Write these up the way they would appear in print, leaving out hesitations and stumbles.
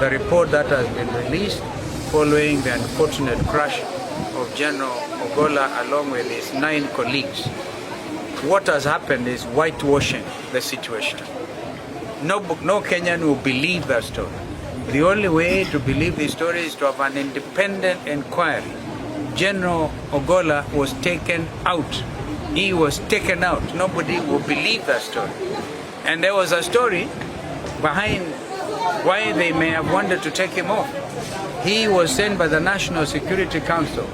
The report that has been released following the unfortunate crash of General Ogolla along with his 9 colleagues. What has happened is whitewashing the situation. No Kenyan will believe that story. The only way to believe the story is to have an independent inquiry. General Ogolla was taken out. He was taken out. Nobody will believe that story. And there was a story behind why they may have wanted to take him off. He was sent by the National Security Council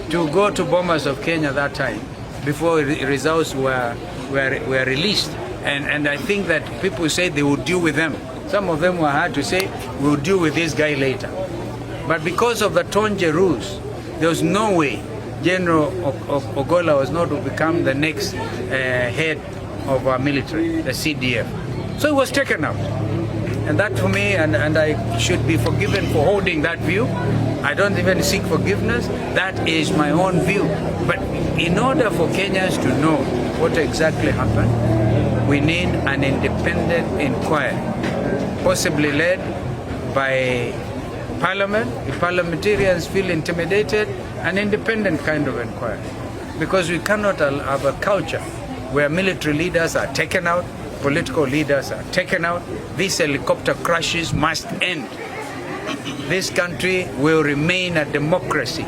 to go to Bomas of Kenya that time before results were released. And I think that people said they would deal with them. Some of them were hard to say, we'll deal with this guy later. But because of the Tonje rules, there was no way General Ogolla was not to become the next head of our military, the CDF. So he was taken out. And that for me, and I should be forgiven for holding that view. I don't even seek forgiveness. That is my own view. But in order for Kenyans to know what exactly happened, we need an independent inquiry, possibly led by Parliament. If parliamentarians feel intimidated, an independent kind of inquiry. Because we cannot have a culture where military leaders are taken out, political leaders are taken out. These helicopter crashes must end. This country will remain a democracy.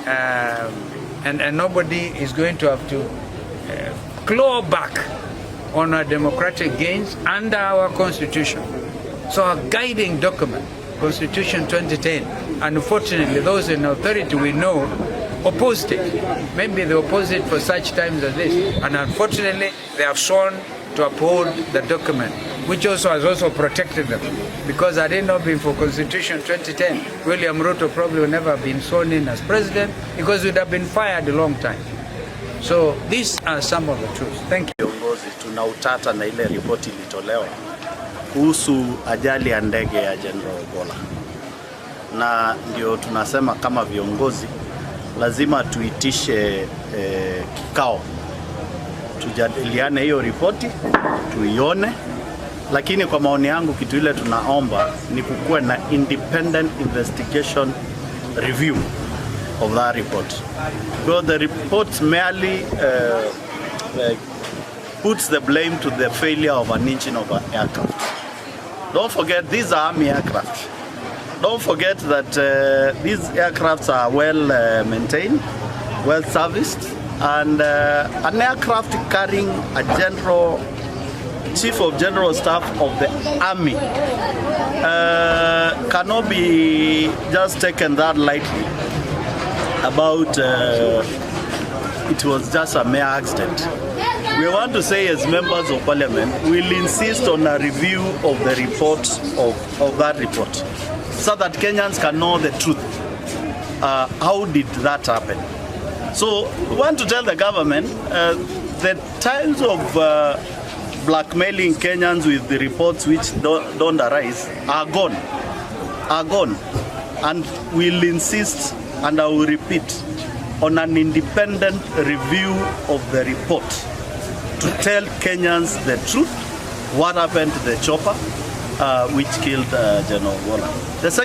And nobody is going to have to claw back on our democratic gains under our constitution. So our guiding document, Constitution 2010, unfortunately those in authority we know opposed it. Maybe they opposed it for such times as this. And unfortunately they have sworn to uphold the document, which also has also protected them. Because had it not been for Constitution 2010, William Ruto probably would never have been sworn in as president because he would have been fired a long time. So these are some of the truths. Thank you. Viongozi, tuna utata na ile ripoti ilitolewa kuhusu ajali ya ndege ya General Ogolla. Na ndio tunasema kama viongozi lazima tuitishe kikao. Tujadiliane hiyo ripoti, tuione. Lakini kwa maoni yangu kitu ile tunaomba ni kukuwe na independent investigation review of that report. Because the report merely puts the blame to the failure of an engine of an aircraft. Don't forget, these are army aircraft. Don't forget that these aircrafts are well maintained, well serviced, and an aircraft carrying a chief of general staff of the army cannot be just taken that lightly about it was just a mere accident. We want to say as members of parliament, we'll insist on a review of the report of that report so that Kenyans can know the truth. How did that happen? So we want to tell the government the times of blackmailing Kenyans with the reports which don't arise are gone. And we'll insist, and I will repeat, on an independent review of the report to tell Kenyans the truth, what happened to the chopper which killed General Ogolla. The second